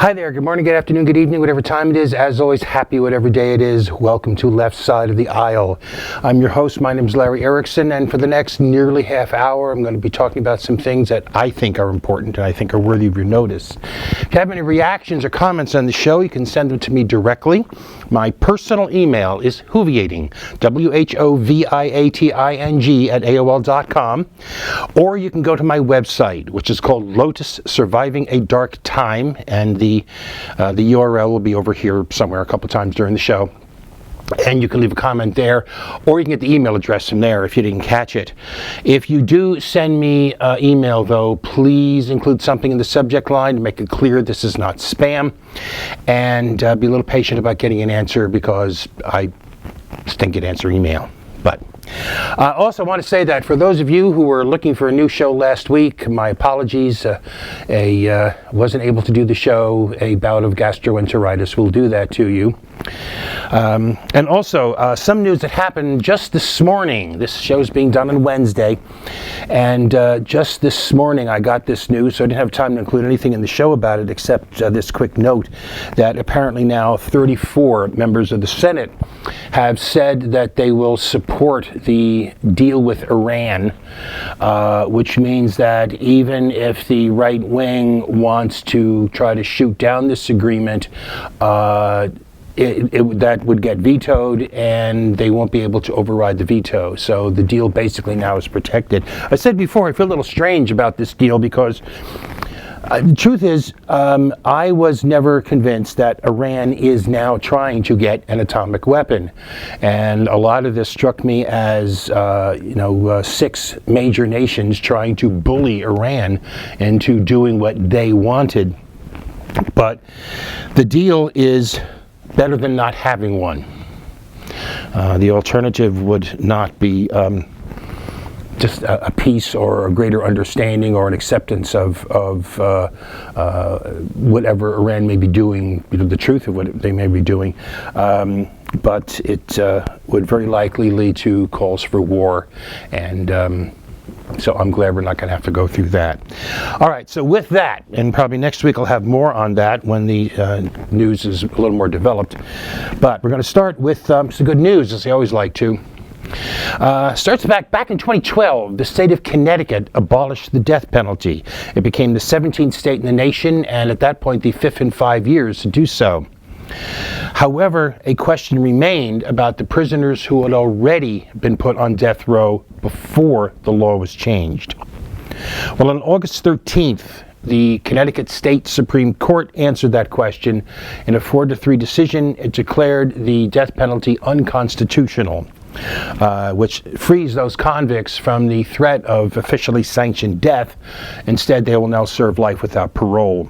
Hi there, good morning, good afternoon, good evening, whatever time it is. As always, happy whatever day it is. Welcome to Left Side of the Aisle. I'm your host, my name is Larry Erickson, and for the next nearly half hour, I'm going to be talking about some things that I think are important and I think are worthy of your notice. If you have any reactions or comments on the show, you can send them to me directly. My personal email is whoviating, WHOVIATING at AOL.com, or you can go to my website, which is called Lotus Surviving a Dark Time, and the URL will be over here somewhere a couple times during the show. And you can leave a comment there, or you can get the email address from there if you didn't catch it. If you do send me email, though, please include something in the subject line to make it clear this is not spam. And be a little patient about getting an answer, because I stink at answer email. But also, I want to say that for those of you who were looking for a new show last week, my apologies. Wasn't able to do the show. A bout of gastroenteritis will do that to you. And also, some news that happened just this morning. This show is being done on Wednesday. And just this morning, I got this news, so I didn't have time to include anything in the show about it, except this quick note that apparently now 34 members of the Senate have said that they will support the deal with Iran, which means that even if the right wing wants to try to shoot down this agreement, that would get vetoed, and they won't be able to override the veto. So the deal basically now is protected. I said before, I feel a little strange about this deal because the truth is, I was never convinced that Iran is now trying to get an atomic weapon. And a lot of this struck me as, 6 major nations trying to bully Iran into doing what they wanted. But the deal is better than not having one. The alternative would not be just a peace or a greater understanding or an acceptance of whatever Iran may be doing, the truth of what they may be doing. But it would very likely lead to calls for war, and so I'm glad we're not going to have to go through that. All right, so with that, and probably next week I'll have more on that when the news is a little more developed. But we're going to start with some good news, as I always like to. Starts back in 2012, the state of Connecticut abolished the death penalty. It became the 17th state in the nation, and at that point the 5th in 5 years to do so. However, a question remained about the prisoners who had already been put on death row before the law was changed. Well, on August 13th, the Connecticut State Supreme Court answered that question. In a 4-3 decision, it declared the death penalty unconstitutional, which frees those convicts from the threat of officially sanctioned death. Instead, they will now serve life without parole.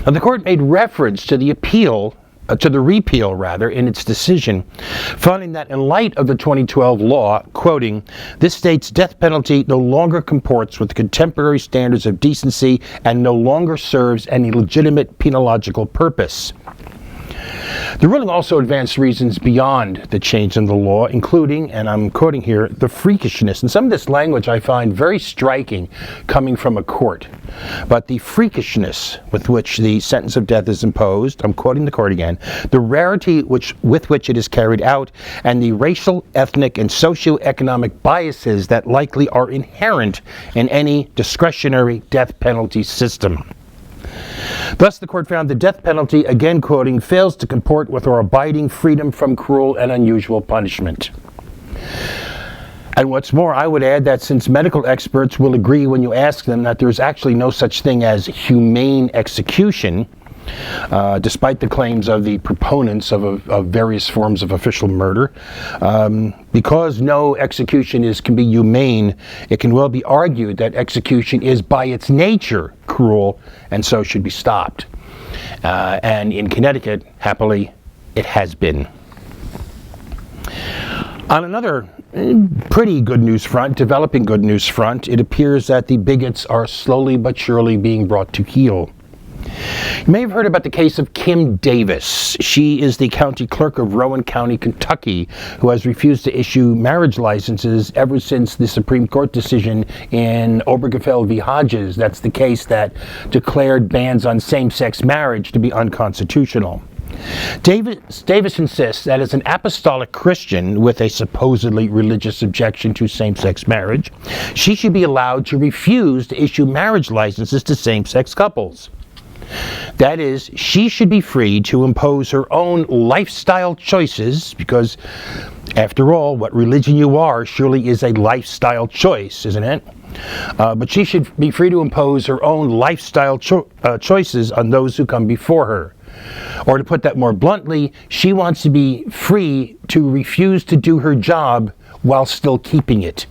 Now, the court made reference to the repeal, in its decision, finding that in light of the 2012 law, quoting, "This state's death penalty no longer comports with contemporary standards of decency and no longer serves any legitimate penological purpose." The ruling also advanced reasons beyond the change in the law, including, and I'm quoting here, the freakishness. And some of this language I find very striking coming from a court. But the freakishness with which the sentence of death is imposed, I'm quoting the court again, the rarity with which it is carried out, and the racial, ethnic, and socioeconomic biases that likely are inherent in any discretionary death penalty system. Thus, the court found the death penalty, again quoting, fails to comport with our abiding freedom from cruel and unusual punishment. And what's more, I would add that since medical experts will agree when you ask them that there's actually no such thing as humane execution, despite the claims of the proponents of various forms of official murder, because no execution can be humane, it can well be argued that execution is by its nature cruel and so should be stopped. And in Connecticut, happily, it has been. On another pretty good news front, developing good news front, it appears that the bigots are slowly but surely being brought to heel. You may have heard about the case of Kim Davis. She is the county clerk of Rowan County, Kentucky, who has refused to issue marriage licenses ever since the Supreme Court decision in Obergefell v. Hodges. That's the case that declared bans on same-sex marriage to be unconstitutional. Davis insists that as an apostolic Christian with a supposedly religious objection to same-sex marriage, she should be allowed to refuse to issue marriage licenses to same-sex couples. That is, she should be free to impose her own lifestyle choices, because, after all, what religion you are surely is a lifestyle choice, isn't it? But she should be free to impose her own lifestyle choices on those who come before her. Or to put that more bluntly, she wants to be free to refuse to do her job while still keeping it.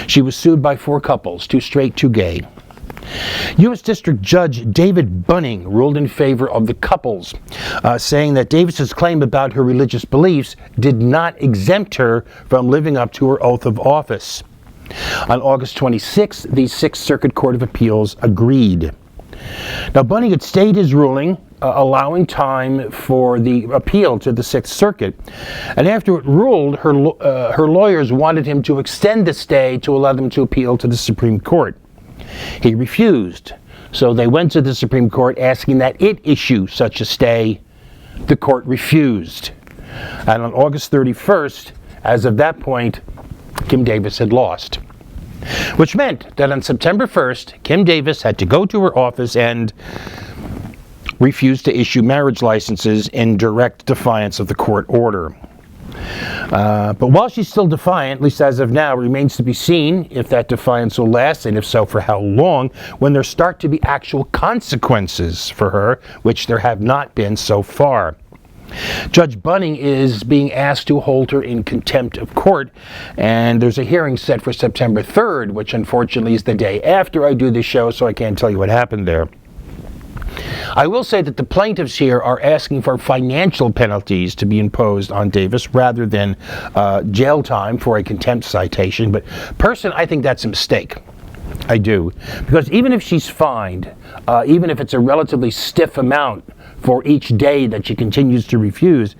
She was sued by 4 couples, 2 straight, 2 gay. U.S. District Judge David Bunning ruled in favor of the couples, saying that Davis's claim about her religious beliefs did not exempt her from living up to her oath of office. On August 26, the Sixth Circuit Court of Appeals agreed. Now, Bunning had stayed his ruling, allowing time for the appeal to the Sixth Circuit. And after it ruled, her lawyers wanted him to extend the stay to allow them to appeal to the Supreme Court. He refused. So they went to the Supreme Court asking that it issue such a stay. The court refused. And on August 31st, as of that point, Kim Davis had lost. Which meant that on September 1st, Kim Davis had to go to her office and refuse to issue marriage licenses in direct defiance of the court order. But while she's still defiant, at least as of now, remains to be seen if that defiance will last, and if so, for how long, when there start to be actual consequences for her, which there have not been so far. Judge Bunning is being asked to hold her in contempt of court, and there's a hearing set for September 3rd, which unfortunately is the day after I do the show, so I can't tell you what happened there. I will say that the plaintiffs here are asking for financial penalties to be imposed on Davis rather than jail time for a contempt citation, but personally, I think that's a mistake. I do. Because even if she's fined, even if it's a relatively stiff amount for each day that she continues to refuse,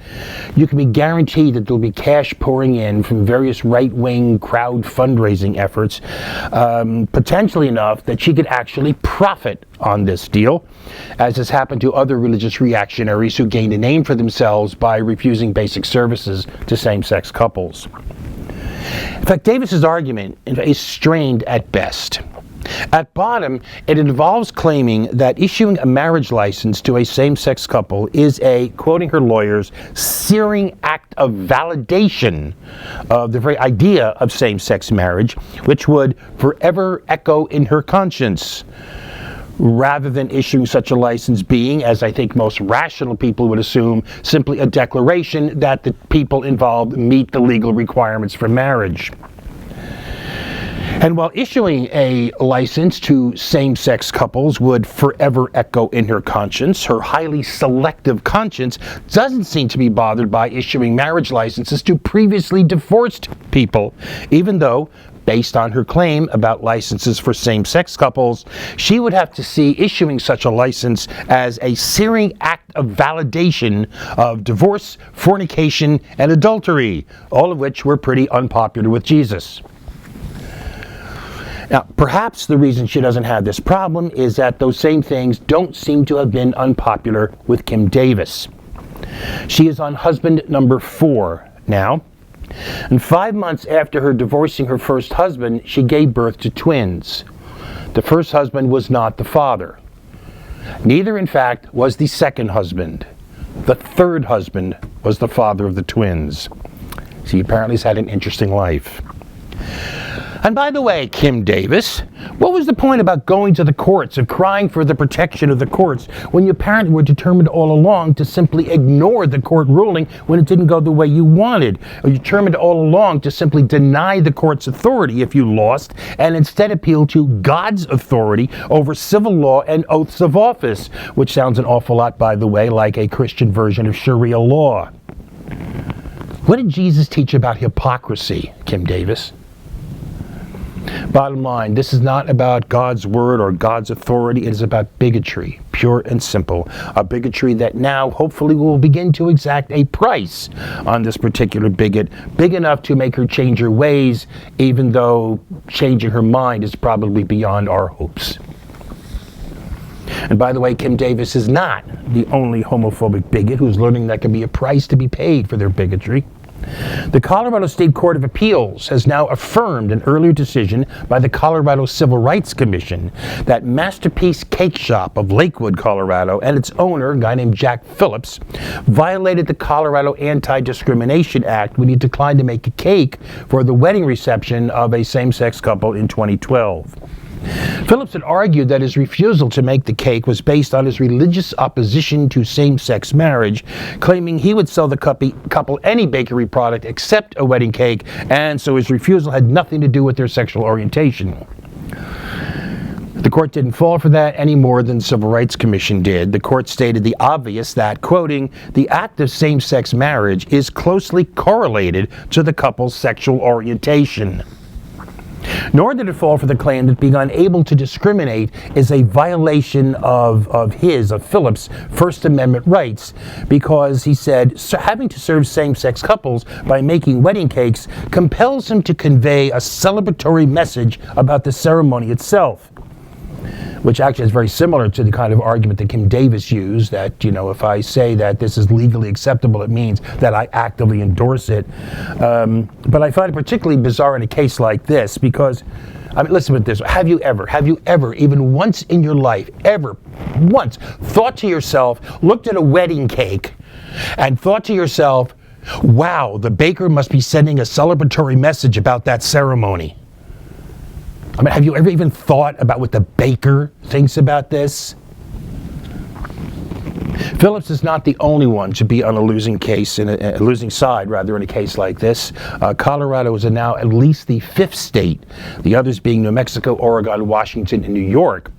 you can be guaranteed that there'll be cash pouring in from various right-wing crowd fundraising efforts, potentially enough that she could actually profit on this deal, as has happened to other religious reactionaries who gained a name for themselves by refusing basic services to same-sex couples. In fact, Davis's argument is strained at best. At bottom, it involves claiming that issuing a marriage license to a same-sex couple is a, quoting her lawyers, searing act of validation of the very idea of same-sex marriage, which would forever echo in her conscience, rather than issuing such a license being, as I think most rational people would assume, simply a declaration that the people involved meet the legal requirements for marriage. And while issuing a license to same-sex couples would forever echo in her conscience, her highly selective conscience doesn't seem to be bothered by issuing marriage licenses to previously divorced people, even though, based on her claim about licenses for same-sex couples, she would have to see issuing such a license as a searing act of validation of divorce, fornication, and adultery, all of which were pretty unpopular with Jesus. Now, perhaps the reason she doesn't have this problem is that those same things don't seem to have been unpopular with Kim Davis. She is on husband number 4 now, and 5 months after her divorcing her first husband, she gave birth to twins. The first husband was not the father. Neither, in fact, was the second husband. The third husband was the father of the twins. She apparently has had an interesting life. And by the way, Kim Davis, what was the point about going to the courts, of crying for the protection of the courts, when you apparently were determined all along to simply ignore the court ruling when it didn't go the way you wanted? Or you determined all along to simply deny the court's authority if you lost, and instead appeal to God's authority over civil law and oaths of office, which sounds an awful lot, by the way, like a Christian version of Sharia law. What did Jesus teach about hypocrisy, Kim Davis? Bottom line, this is not about God's word or God's authority. It is about bigotry, pure and simple. A bigotry that now hopefully will begin to exact a price on this particular bigot, big enough to make her change her ways, even though changing her mind is probably beyond our hopes. And by the way, Kim Davis is not the only homophobic bigot who's learning that can be a price to be paid for their bigotry. The Colorado State Court of Appeals has now affirmed an earlier decision by the Colorado Civil Rights Commission that Masterpiece Cake Shop of Lakewood, Colorado, and its owner, a guy named Jack Phillips, violated the Colorado Anti-Discrimination Act when he declined to make a cake for the wedding reception of a same-sex couple in 2012. Phillips had argued that his refusal to make the cake was based on his religious opposition to same-sex marriage, claiming he would sell the couple any bakery product except a wedding cake, and so his refusal had nothing to do with their sexual orientation. The court didn't fall for that any more than the Civil Rights Commission did. The court stated the obvious that, quoting, the act of same-sex marriage is closely correlated to the couple's sexual orientation. Nor did it fall for the claim that being unable to discriminate is a violation of Phillips' First Amendment rights, because he said having to serve same-sex couples by making wedding cakes compels him to convey a celebratory message about the ceremony itself, which actually is very similar to the kind of argument that Kim Davis used, that, you know, if I say that this is legally acceptable, it means that I actively endorse it. But I find it particularly bizarre in a case like this because, I mean, listen to this. Have you ever, even once in your life, ever once, thought to yourself, looked at a wedding cake and thought to yourself, wow, the baker must be sending a celebratory message about that ceremony? I mean, have you ever even thought about what the baker thinks about this? Phillips is not the only one to be on a losing side in a case like this. Colorado is now at least the fifth state, the others being New Mexico, Oregon, Washington, and New York,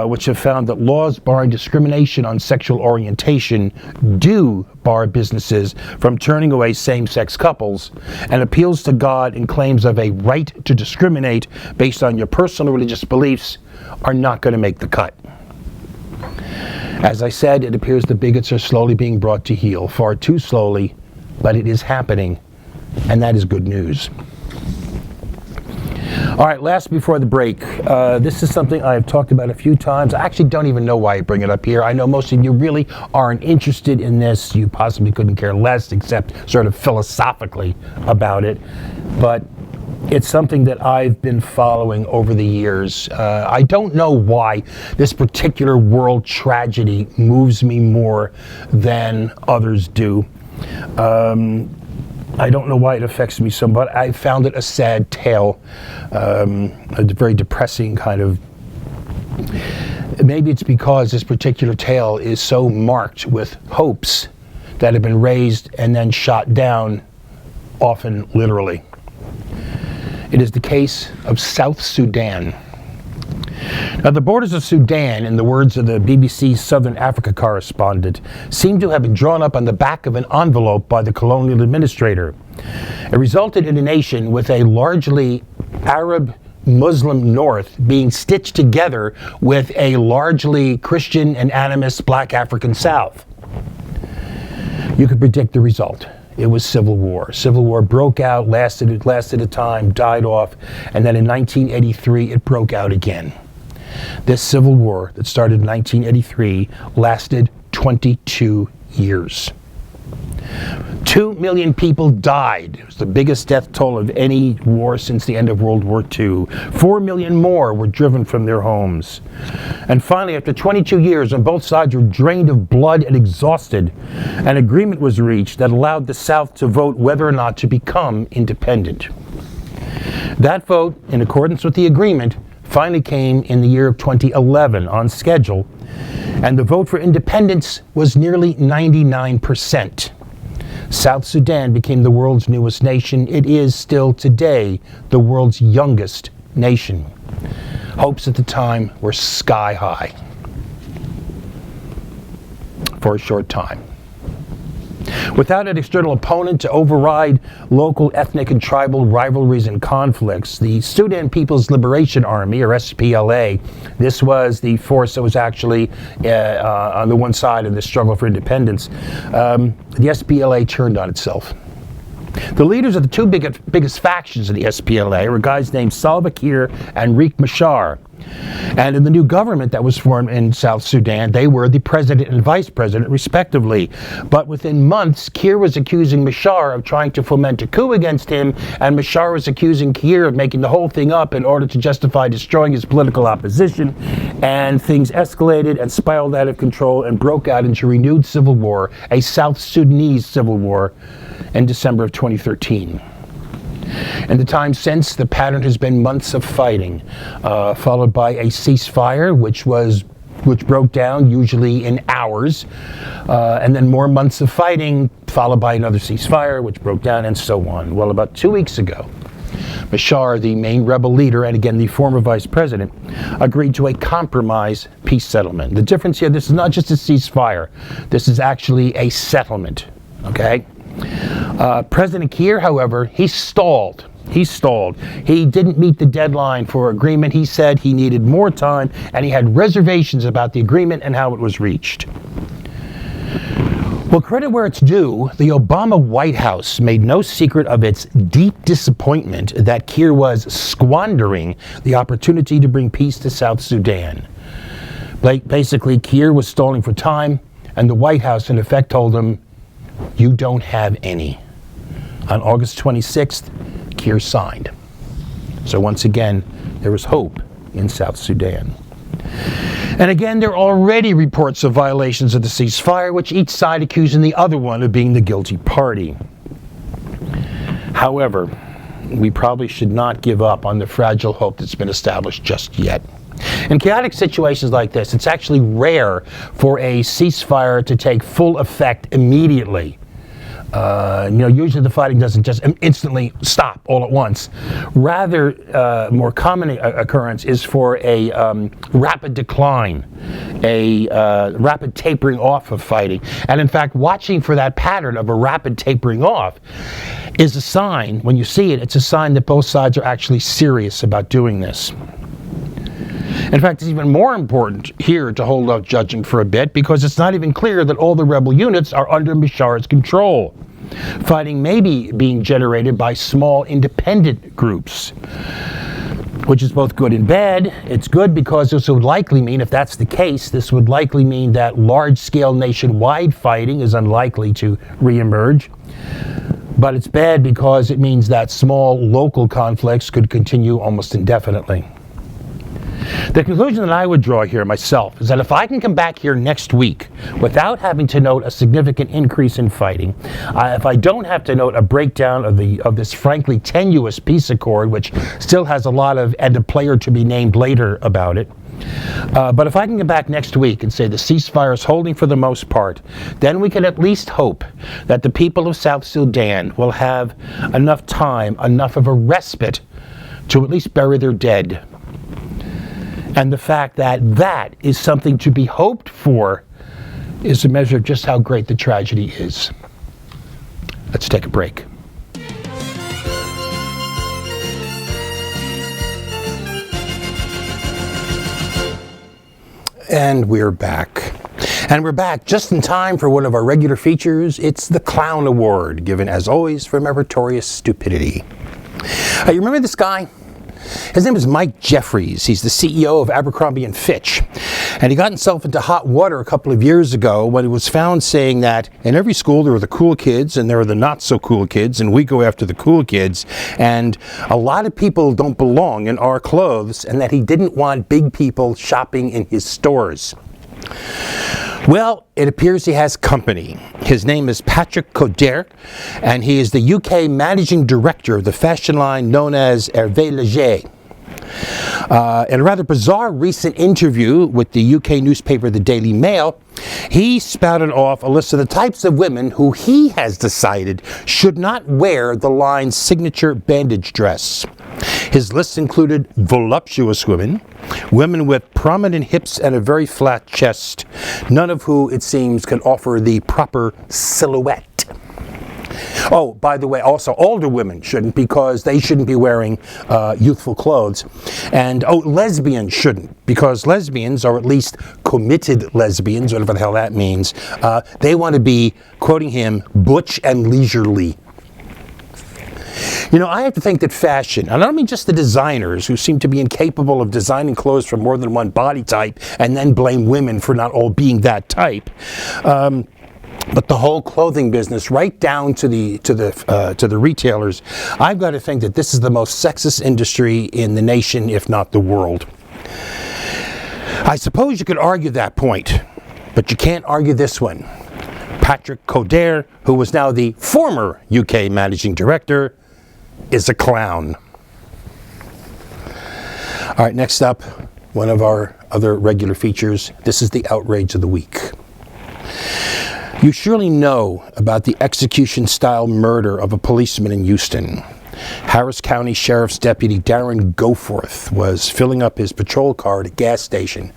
which have found that laws barring discrimination on sexual orientation do bar businesses from turning away same-sex couples, and appeals to God and claims of a right to discriminate based on your personal religious beliefs are not going to make the cut. As I said, it appears the bigots are slowly being brought to heel, far too slowly, but it is happening, and that is good news. All right, last before the break, this is something I've talked about a few times. I actually don't even know why I bring it up here. I know most of you really aren't interested in this. You possibly couldn't care less, except sort of philosophically about it. But it's something that I've been following over the years. I don't know why this particular world tragedy moves me more than others do. I don't know why it affects me so much. I found it a sad tale, a very depressing kind of. Maybe it's because this particular tale is so marked with hopes that have been raised and then shot down, often literally. It is the case of South Sudan. Now, the borders of Sudan, in the words of the BBC's Southern Africa correspondent, seem to have been drawn up on the back of an envelope by the colonial administrator. It resulted in a nation with a largely Arab Muslim north being stitched together with a largely Christian and animist black African south. You could predict the result. It was civil war. Civil war broke out, lasted a time, died off, and then in 1983 it broke out again. This civil war that started in 1983 lasted 22 years. 2 million people died. It was the biggest death toll of any war since the end of World War II. 4 million more were driven from their homes. And finally, after 22 years, when both sides were drained of blood and exhausted, an agreement was reached that allowed the South to vote whether or not to become independent. That vote, in accordance with the agreement, finally came in the year of 2011 on schedule, and the vote for independence was nearly 99%. South Sudan became the world's newest nation. It is still today the world's youngest nation. Hopes at the time were sky high for a short time. Without an external opponent to override local ethnic and tribal rivalries and conflicts, the Sudan People's Liberation Army, or SPLA, this was the force that was actually on the one side of the struggle for independence, the SPLA turned on itself. The leaders of the two biggest factions of the SPLA were guys named Salva Kiir and Riek Machar. And in the new government that was formed in South Sudan, they were the president and vice president, respectively. But within months, Kiir was accusing Machar of trying to foment a coup against him, and Machar was accusing Kiir of making the whole thing up in order to justify destroying his political opposition. And things escalated and spiraled out of control and broke out into renewed civil war, a South Sudanese civil war, in December of 2013. In the time since, the pattern has been months of fighting, followed by a ceasefire, which broke down usually in hours, and then more months of fighting, followed by another ceasefire, which broke down, and so on. Well, about 2 weeks ago, Machar, the main rebel leader, and again the former vice president, agreed to a compromise peace settlement. The difference here, this is not just a ceasefire, this is actually a settlement, okay? President Kiir, however, he stalled. He didn't meet the deadline for agreement. He said he needed more time, and he had reservations about the agreement and how it was reached. Well, credit where it's due, the Obama White House made no secret of its deep disappointment that Kiir was squandering the opportunity to bring peace to South Sudan. Basically, Kiir was stalling for time, and the White House, in effect, told him, "You don't have any." On August 26th, Kiir signed. So once again, there was hope in South Sudan. And again, there are already reports of violations of the ceasefire, which each side accusing the other one of being the guilty party. However, we probably should not give up on the fragile hope that's been established just yet. In chaotic situations like this, it's actually rare for a ceasefire to take full effect immediately. Usually the fighting doesn't just instantly stop all at once. Rather, more common occurrence is for a rapid decline, a rapid tapering off of fighting. And in fact, watching for that pattern of a rapid tapering off is a sign, when you see it, it's a sign that both sides are actually serious about doing this. In fact, it's even more important here to hold off judging for a bit, because it's not even clear that all the rebel units are under Machar's control. Fighting may be being generated by small independent groups, which is both good and bad. It's good because this would likely mean, if that's the case, this would likely mean that large-scale nationwide fighting is unlikely to reemerge. But it's bad because it means that small local conflicts could continue almost indefinitely. The conclusion that I would draw here myself is that if I can come back here next week without having to note a significant increase in fighting, if I don't have to note a breakdown of this frankly tenuous peace accord, which still has a lot of and a player to be named later about it, but if I can come back next week and say the ceasefire is holding for the most part, then we can at least hope that the people of South Sudan will have enough time, enough of a respite to at least bury their dead. And the fact that that is something to be hoped for is a measure of just how great the tragedy is. Let's take a break. And we're back. And we're back just in time for one of our regular features. It's the Clown Award, given as always for meritorious stupidity. You remember this guy? His name is Mike Jeffries. He's the CEO of Abercrombie & Fitch. And he got himself into hot water a couple of years ago when he was found saying that in every school there are the cool kids and there are the not so cool kids, and we go after the cool kids. And a lot of people don't belong in our clothes, and that he didn't want big people shopping in his stores. Well, it appears he has company. His name is Patrick Coderre, and he is the UK managing director of the fashion line known as Hervé Leger. In a rather bizarre recent interview with the UK newspaper The Daily Mail, he spouted off a list of the types of women who he has decided should not wear the line's signature bandage dress. His list included voluptuous women, women with prominent hips and a very flat chest, none of who, it seems, can offer the proper silhouette. Oh, by the way, also older women shouldn't, because they shouldn't be wearing youthful clothes. And lesbians shouldn't, because lesbians, or at least committed lesbians, whatever the hell that means, they want to be, quoting him, butch and leisurely. You know, I have to think that fashion, and I don't mean just the designers who seem to be incapable of designing clothes for more than one body type and then blame women for not all being that type, but the whole clothing business, right down to the retailers, I've got to think that this is the most sexist industry in the nation, if not the world. I suppose you could argue that point, but you can't argue this one. Patrick Coder, who was now the former UK managing director, is a clown. All right, next up, one of our other regular features. This is the outrage of the week. You surely know about the execution-style murder of a policeman in Houston. Harris County Sheriff's Deputy Darren Goforth was filling up his patrol car at a gas station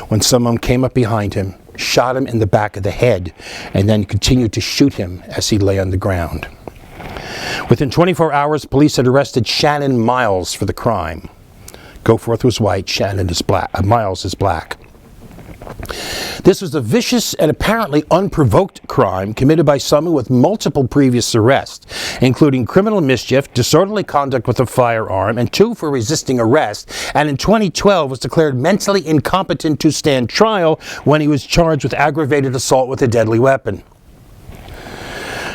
when someone came up behind him, shot him in the back of the head, and then continued to shoot him as he lay on the ground. Within 24 hours, police had arrested Shannon Miles for the crime. Goforth was white, Miles is black. This was a vicious and apparently unprovoked crime committed by someone with multiple previous arrests, including criminal mischief, disorderly conduct with a firearm, and 2 for resisting arrest, and in 2012 was declared mentally incompetent to stand trial when he was charged with aggravated assault with a deadly weapon.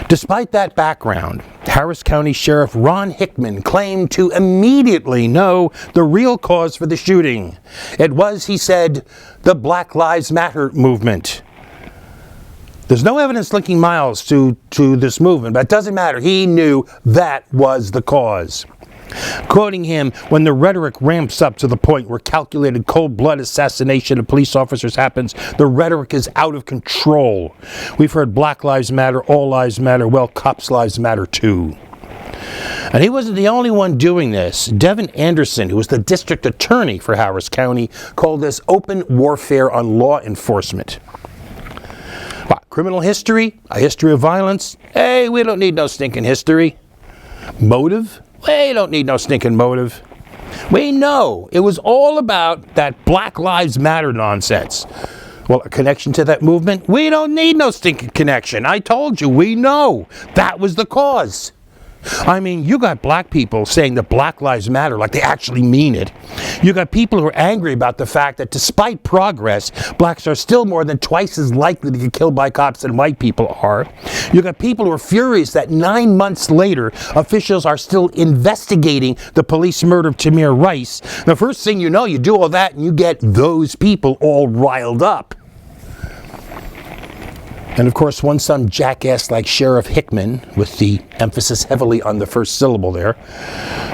Despite that background, Harris County Sheriff Ron Hickman claimed to immediately know the real cause for the shooting. It was, he said, the Black Lives Matter movement. There's no evidence linking Miles to this movement, but it doesn't matter. He knew that was the cause. Quoting him, when the rhetoric ramps up to the point where calculated cold-blood assassination of police officers happens, the rhetoric is out of control. We've heard Black Lives Matter, all lives matter, well, cops' lives matter too. And he wasn't the only one doing this. Devin Anderson, who was the district attorney for Harris County, called this open warfare on law enforcement. What, criminal history? A history of violence? Hey, we don't need no stinking history. Motive? We don't need no stinking motive. We know it was all about that Black Lives Matter nonsense. Well, a connection to that movement? We don't need no stinking connection. I told you, we know that was the cause. I mean, you got black people saying that Black Lives Matter like they actually mean it. You got people who are angry about the fact that despite progress, blacks are still more than twice as likely to get killed by cops than white people are. You got people who are furious that 9 months later, officials are still investigating the police murder of Tamir Rice. The first thing you know, you do all that and you get those people all riled up. And of course, once some jackass like Sheriff Hickman, with the emphasis heavily on the first syllable there,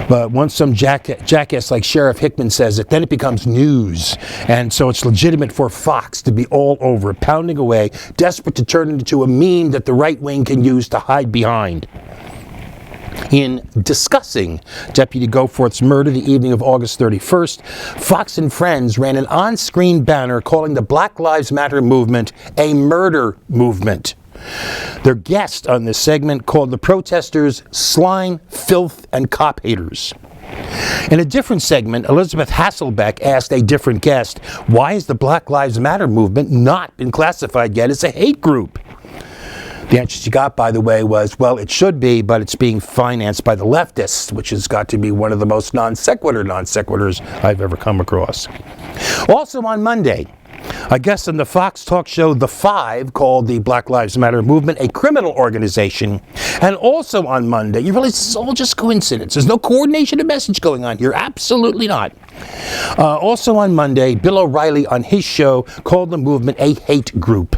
but once some jackass like Sheriff Hickman says it, then it becomes news. And so it's legitimate for Fox to be all over it, pounding away, desperate to turn it into a meme that the right wing can use to hide behind. In discussing Deputy Goforth's murder the evening of August 31st, Fox and Friends ran an on-screen banner calling the Black Lives Matter movement a murder movement. Their guest on this segment called the protesters slime, filth, and cop haters. In a different segment, Elizabeth Hasselbeck asked a different guest, why has the Black Lives Matter movement not been classified yet as a hate group? The answer she got, by the way, was, well, it should be, but it's being financed by the leftists, which has got to be one of the most non sequiturs I've ever come across. Also on Monday, a guest on the Fox talk show The Five called the Black Lives Matter movement a criminal organization. And also on Monday, you realize this is all just coincidence. There's no coordination of message going on here. Absolutely not. Also on Monday, Bill O'Reilly on his show called the movement a hate group.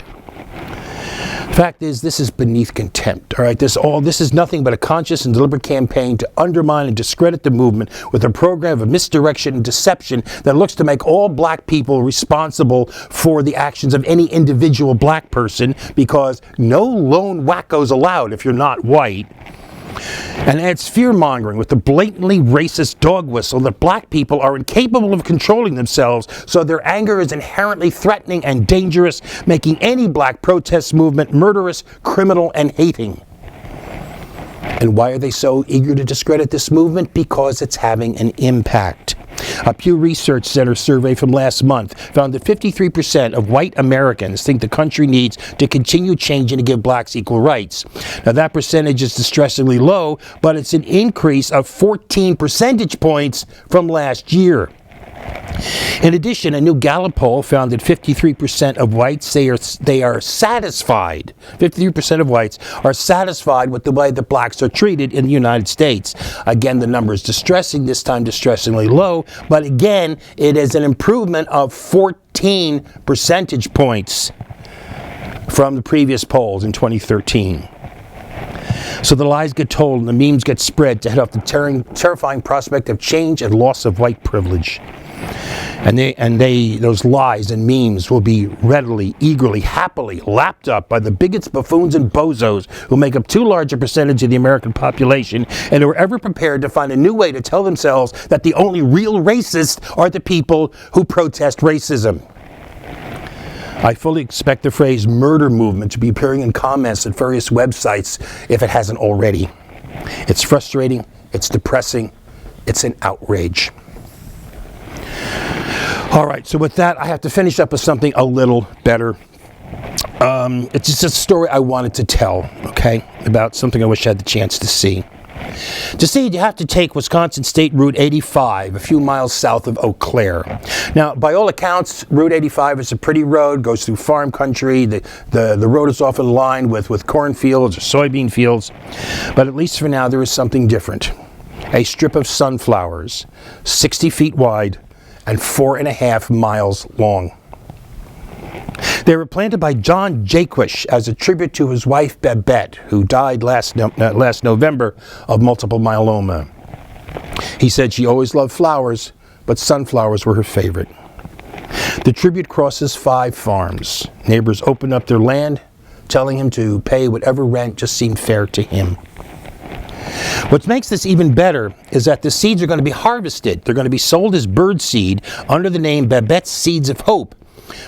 Fact is, this is beneath contempt, all right? This is nothing but a conscious and deliberate campaign to undermine and discredit the movement with a program of misdirection and deception that looks to make all black people responsible for the actions of any individual black person, because no lone wackos allowed if you're not white. And adds fear-mongering with the blatantly racist dog whistle that black people are incapable of controlling themselves, so their anger is inherently threatening and dangerous, making any black protest movement murderous, criminal, and hating. And why are they so eager to discredit this movement? Because it's having an impact. A Pew Research Center survey from last month found that 53% of white Americans think the country needs to continue changing to give blacks equal rights. Now, that percentage is distressingly low, but it's an increase of 14 percentage points from last year. In addition, a new Gallup poll found that 53% of whites say they are satisfied. 53% of whites are satisfied with the way that blacks are treated in the United States. Again, the number is distressing, this time distressingly low, but again, it is an improvement of 14 percentage points from the previous polls in 2013. So the lies get told and the memes get spread to head off the terrifying prospect of change and loss of white privilege. And those lies and memes will be readily, eagerly, happily lapped up by the bigots, buffoons, and bozos who make up too large a percentage of the American population and who are ever prepared to find a new way to tell themselves that the only real racists are the people who protest racism. I fully expect the phrase murder movement to be appearing in comments at various websites if it hasn't already. It's frustrating, it's depressing, it's an outrage. All right, so with that, I have to finish up with something a little better. It's just a story I wanted to tell, okay, about something I wish I had the chance to see. To see it, you have to take Wisconsin State Route 85, a few miles south of Eau Claire. Now, by all accounts, Route 85 is a pretty road, goes through farm country. The road is often lined with cornfields or soybean fields. But at least for now, there is something different. A strip of sunflowers, 60 feet wide, and 4.5 miles long. They were planted by John Jaquish as a tribute to his wife Babette, who died last November of multiple myeloma. He said she always loved flowers, but sunflowers were her favorite. The tribute crosses 5 farms. Neighbors opened up their land, telling him to pay whatever rent just seemed fair to him. What makes this even better is that the seeds are going to be harvested. They're going to be sold as bird seed under the name Babette's Seeds of Hope,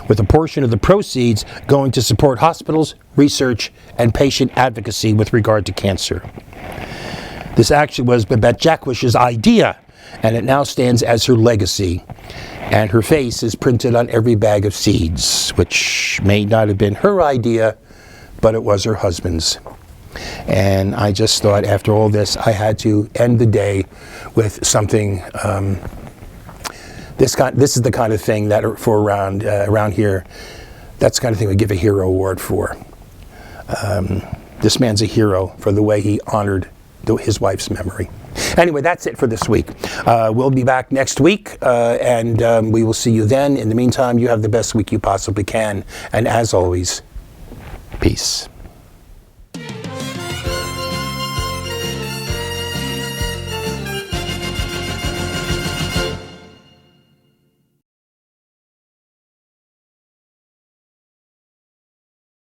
with a portion of the proceeds going to support hospitals, research, and patient advocacy with regard to cancer. This actually was Babette Jaquish's idea, and it now stands as her legacy. And her face is printed on every bag of seeds, which may not have been her idea, but it was her husband's. And I just thought, after all this, I had to end the day with something. This is the kind of thing that for around here, that's the kind of thing we give a hero award for. This man's a hero for the way he honored his wife's memory. Anyway, that's it for this week. We'll be back next week, and we will see you then. In the meantime, you have the best week you possibly can. And as always, peace.